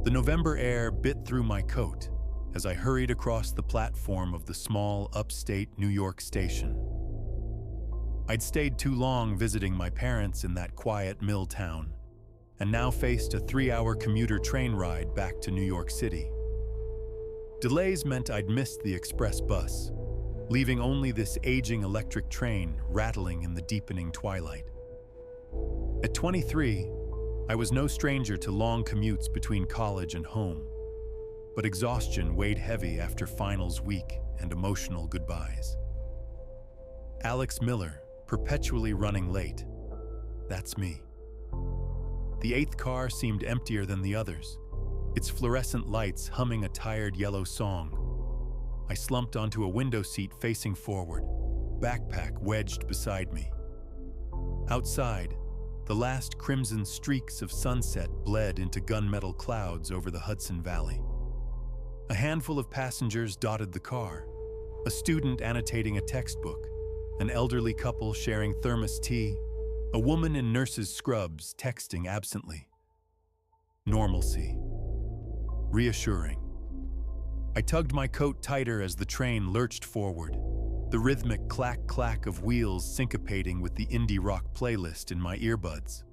The November air bit through my coat as I hurried across the platform of the small upstate New York station. I'd stayed too long visiting my parents in that quiet mill town, and now faced a 3-hour commuter train ride back to New York City. Delays meant I'd missed the express bus, leaving only this aging electric train rattling in the deepening twilight. At 23, I was no stranger to long commutes between college and home, but exhaustion weighed heavy after finals week and emotional goodbyes. Alex Miller, perpetually running late. That's me. The 8th car seemed emptier than the others, its fluorescent lights humming a tired yellow song. I slumped onto a window seat facing forward, backpack wedged beside me. Outside, the last crimson streaks of sunset bled into gunmetal clouds over the Hudson Valley. A handful of passengers dotted the car, a student annotating a textbook, an elderly couple sharing thermos tea, a woman in nurse's scrubs texting absently. Normalcy. Reassuring. I tugged my coat tighter as the train lurched forward, the rhythmic clack-clack of wheels syncopating with the indie rock playlist in my earbuds.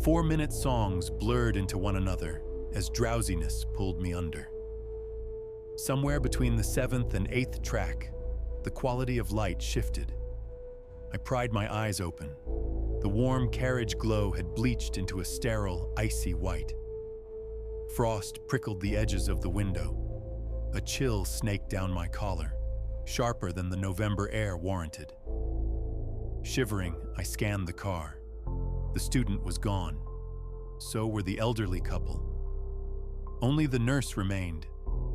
4-minute songs blurred into one another as drowsiness pulled me under. Somewhere between the 7th and 8th track, the quality of light shifted. I pried my eyes open. The warm carriage glow had bleached into a sterile, icy white. Frost prickled the edges of the window. A chill snaked down my collar, sharper than the November air warranted. Shivering, I scanned the car. The student was gone. So were the elderly couple. Only the nurse remained,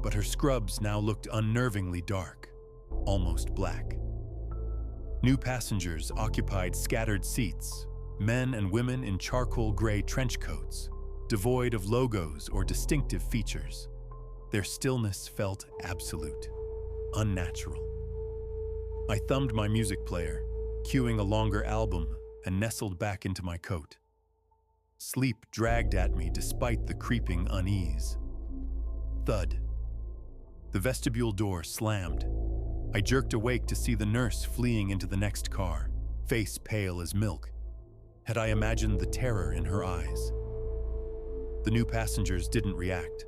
but her scrubs now looked unnervingly dark, almost black. New passengers occupied scattered seats, men and women in charcoal gray trench coats, devoid of logos or distinctive features. Their stillness felt absolute, unnatural. I thumbed my music player, cueing a longer album, and nestled back into my coat. Sleep dragged at me despite the creeping unease. Thud. The vestibule door slammed. I jerked awake to see the nurse fleeing into the next car, face pale as milk. Had I imagined the terror in her eyes? The new passengers didn't react.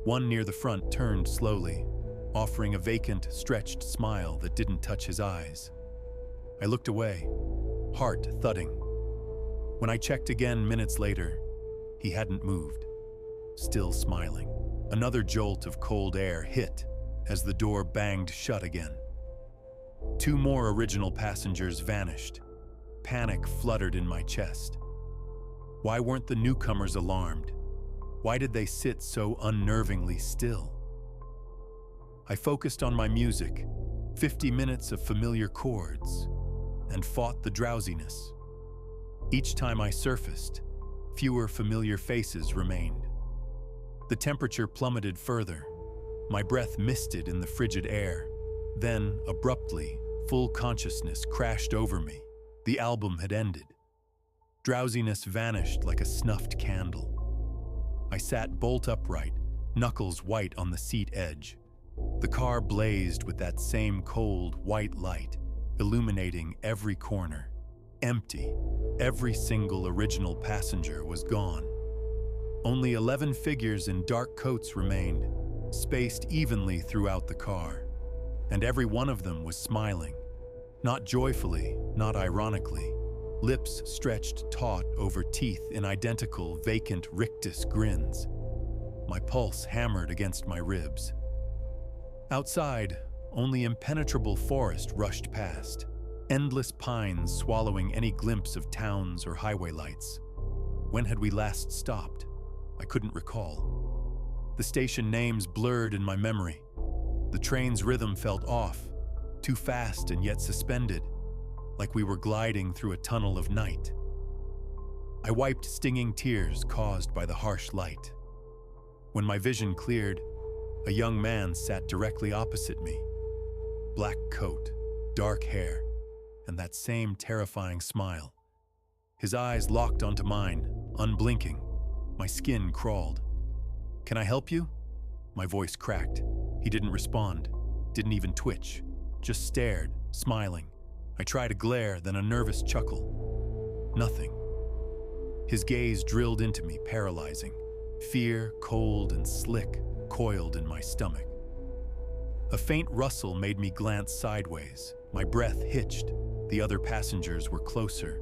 One near the front turned slowly, offering a vacant, stretched smile that didn't touch his eyes. I looked away, heart thudding. When I checked again minutes later, he hadn't moved, still smiling. Another jolt of cold air hit as the door banged shut again. 2 more original passengers vanished. Panic fluttered in my chest. Why weren't the newcomers alarmed? Why did they sit so unnervingly still? I focused on my music, 50 minutes of familiar chords, and fought the drowsiness. Each time I surfaced, fewer familiar faces remained. The temperature plummeted further. My breath misted in the frigid air. Then, abruptly, full consciousness crashed over me. The album had ended. Drowsiness vanished like a snuffed candle. I sat bolt upright, knuckles white on the seat edge. The car blazed with that same cold, white light, illuminating every corner. Empty. Every single original passenger was gone. Only 11 figures in dark coats remained, spaced evenly throughout the car, and every one of them was smiling. Not joyfully, not ironically, lips stretched taut over teeth in identical, vacant rictus grins. My pulse hammered against my ribs. Outside, only impenetrable forest rushed past, endless pines swallowing any glimpse of towns or highway lights. When had we last stopped? I couldn't recall. The station names blurred in my memory. The train's rhythm felt off, too fast and yet suspended, like we were gliding through a tunnel of night. I wiped stinging tears caused by the harsh light. When my vision cleared, a young man sat directly opposite me. Black coat, dark hair, and that same terrifying smile. His eyes locked onto mine, unblinking. My skin crawled. Can I help you? My voice cracked. He didn't respond, didn't even twitch, just stared, smiling. I tried a glare, then a nervous chuckle. Nothing. His gaze drilled into me, paralyzing. Fear, cold and slick, coiled in my stomach. A faint rustle made me glance sideways. My breath hitched. The other passengers were closer,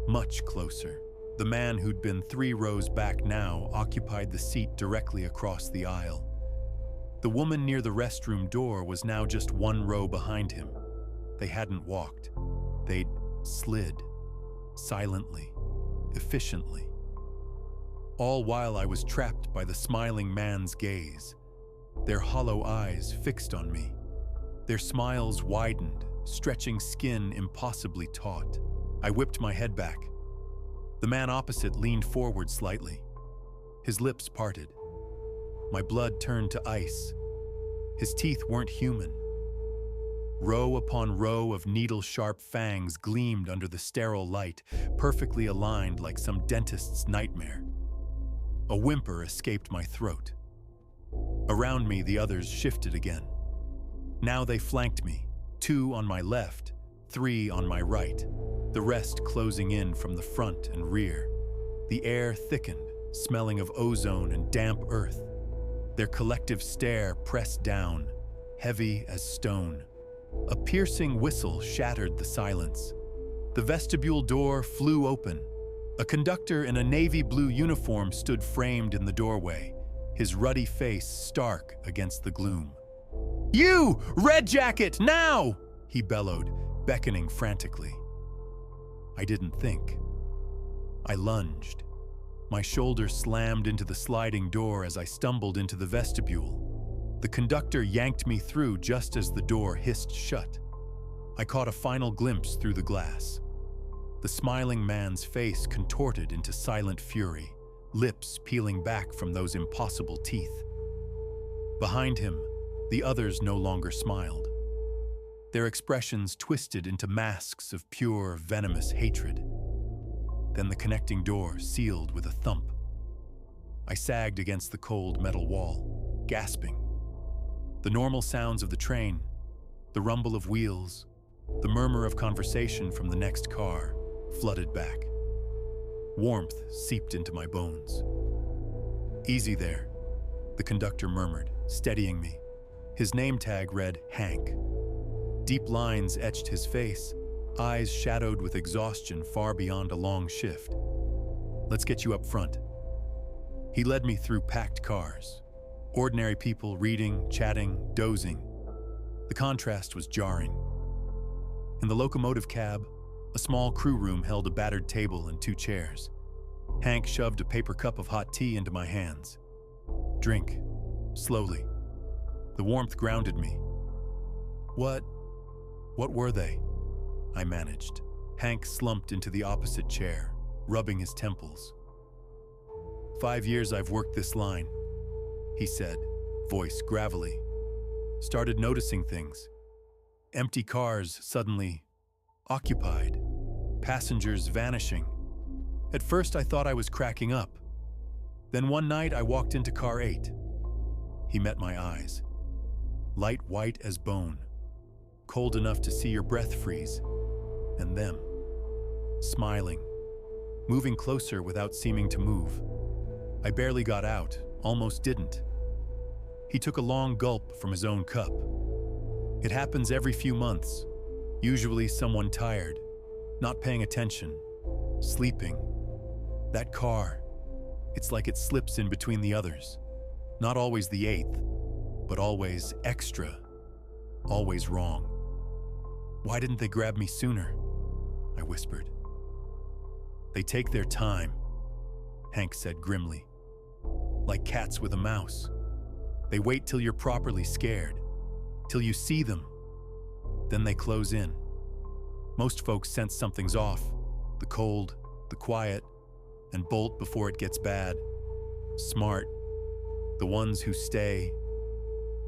much closer. The man who'd been 3 rows back now occupied the seat directly across the aisle. The woman near the restroom door was now just 1 row behind him. They hadn't walked. They'd slid, silently, efficiently. All while I was trapped by the smiling man's gaze, their hollow eyes fixed on me. Their smiles widened, stretching skin impossibly taut. I whipped my head back. The man opposite leaned forward slightly. His lips parted. My blood turned to ice. His teeth weren't human. Row upon row of needle-sharp fangs gleamed under the sterile light, perfectly aligned like some dentist's nightmare. A whimper escaped my throat. Around me, the others shifted again. Now they flanked me, 2 on my left, 3 on my right, the rest closing in from the front and rear. The air thickened, smelling of ozone and damp earth. Their collective stare pressed down, heavy as stone. A piercing whistle shattered the silence. The vestibule door flew open. A conductor in a navy blue uniform stood framed in the doorway, his ruddy face stark against the gloom. "You! Red jacket, now!" he bellowed, beckoning frantically. I didn't think. I lunged. My shoulder slammed into the sliding door as I stumbled into the vestibule. The conductor yanked me through just as the door hissed shut. I caught a final glimpse through the glass. The smiling man's face contorted into silent fury, lips peeling back from those impossible teeth. Behind him, the others no longer smiled. Their expressions twisted into masks of pure, venomous hatred. Then the connecting door sealed with a thump. I sagged against the cold metal wall, gasping. The normal sounds of the train, the rumble of wheels, the murmur of conversation from the next car, flooded back. Warmth seeped into my bones. "Easy there," the conductor murmured, steadying me. His name tag read Hank. Deep lines etched his face, eyes shadowed with exhaustion far beyond a long shift. "Let's get you up front." He led me through packed cars. Ordinary people reading, chatting, dozing. The contrast was jarring. In the locomotive cab, a small crew room held a battered table and 2 chairs. Hank shoved a paper cup of hot tea into my hands. "Drink, slowly." The warmth grounded me. What were they?" I managed. Hank slumped into the opposite chair, rubbing his temples. "5 years I've worked this line," he said, voice gravelly. "Started noticing things. Empty cars suddenly occupied. Passengers vanishing. At first I thought I was cracking up. Then one night I walked into car 8. He met my eyes. Light white as bone. Cold enough to see your breath freeze. And them. Smiling. Moving closer without seeming to move. I barely got out, almost didn't. He took a long gulp from his own cup. "It happens every few months. Usually someone tired, not paying attention, sleeping. That car, it's like it slips in between the others. Not always the 8th, but always extra, always wrong." "Why didn't they grab me sooner?" I whispered. "They take their time," Hank said grimly. "Like cats with a mouse. They wait till you're properly scared, till you see them. Then they close in. Most folks sense something's off, the cold, the quiet, and bolt before it gets bad. Smart. The ones who stay."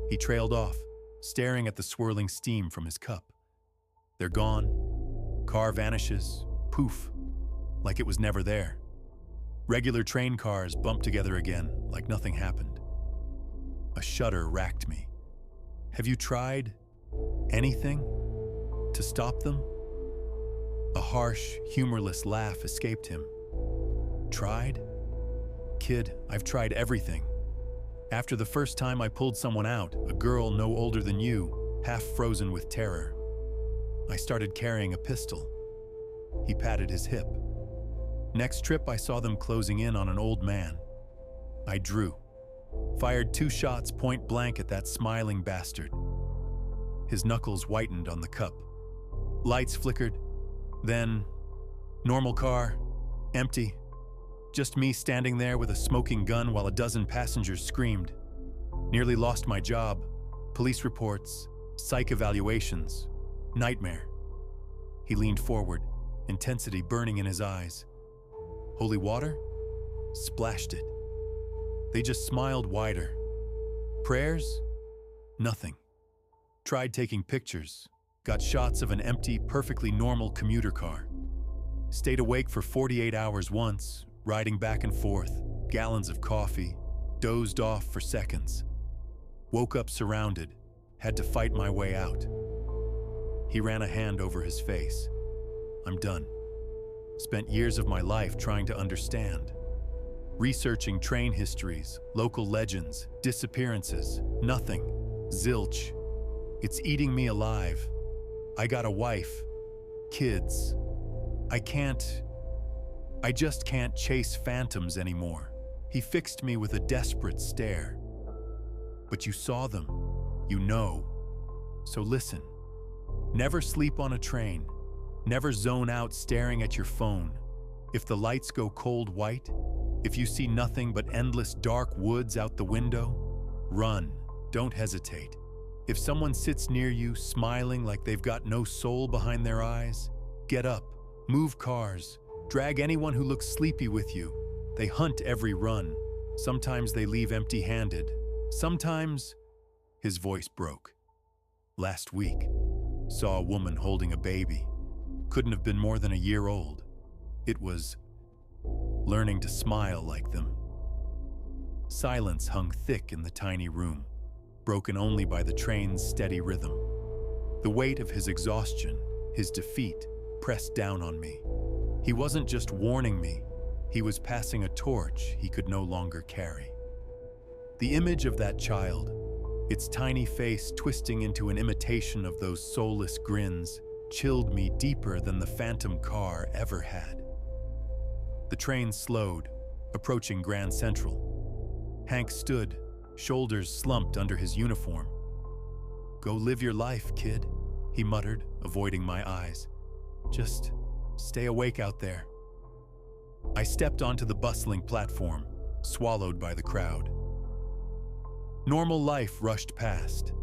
He trailed off, staring at the swirling steam from his cup. "They're gone. Car vanishes, poof, like it was never there. Regular train cars bump together again, like nothing happened. A shudder racked me. Have you tried anything to stop them? A harsh, humorless laugh escaped him. Tried? Kid, I've tried everything. After the first time I pulled someone out, a girl no older than you, half frozen with terror, I started carrying a pistol. He patted his hip. Next trip, I saw them closing in on an old man. I drew. Fired 2 shots point blank at that smiling bastard. His knuckles whitened on the cup. Lights flickered. Then, normal car, empty. Just me standing there with a smoking gun while a dozen passengers screamed. Nearly lost my job. Police reports, psych evaluations. Nightmare. He leaned forward, intensity burning in his eyes. Holy water? Splashed it. They just smiled wider. Prayers? Nothing. Tried taking pictures. Got shots of an empty, perfectly normal commuter car. Stayed awake for 48 hours once, riding back and forth, gallons of coffee, dozed off for seconds. Woke up surrounded, had to fight my way out. He ran a hand over his face. I'm done. Spent years of my life trying to understand. Researching train histories, local legends, disappearances, nothing. Zilch. It's eating me alive. I got a wife, kids. I just can't chase phantoms anymore. He fixed me with a desperate stare. But you saw them, you know. So listen, never sleep on a train. Never zone out staring at your phone. If the lights go cold white, if you see nothing but endless dark woods out the window, run, don't hesitate. If someone sits near you smiling like they've got no soul behind their eyes, get up, move cars, drag anyone who looks sleepy with you. They hunt every run. Sometimes they leave empty-handed. Sometimes, his voice broke. Last week, saw a woman holding a baby. Couldn't have been more than a year old. It was learning to smile like them. Silence hung thick in the tiny room, broken only by the train's steady rhythm. The weight of his exhaustion, his defeat, pressed down on me. He wasn't just warning me, he was passing a torch he could no longer carry. The image of that child, its tiny face twisting into an imitation of those soulless grins, chilled me deeper than the phantom car ever had. The train slowed, approaching Grand Central. Hank stood, shoulders slumped under his uniform. Go live your life, kid, he muttered, avoiding my eyes. Just stay awake out there. I stepped onto the bustling platform, swallowed by the crowd. Normal life rushed past.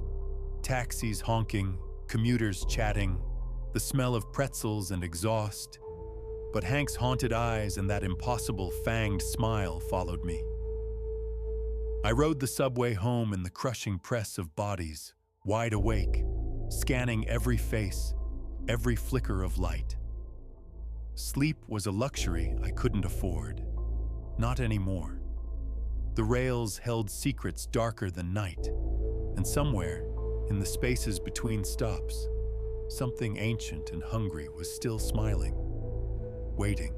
Taxis honking, commuters chatting, the smell of pretzels and exhaust. But Hank's haunted eyes and that impossible fanged smile followed me. I rode the subway home in the crushing press of bodies, wide awake, scanning every face, every flicker of light. Sleep was a luxury I couldn't afford. Not anymore. The rails held secrets darker than night, and somewhere, in the spaces between stops, something ancient and hungry was still smiling, waiting.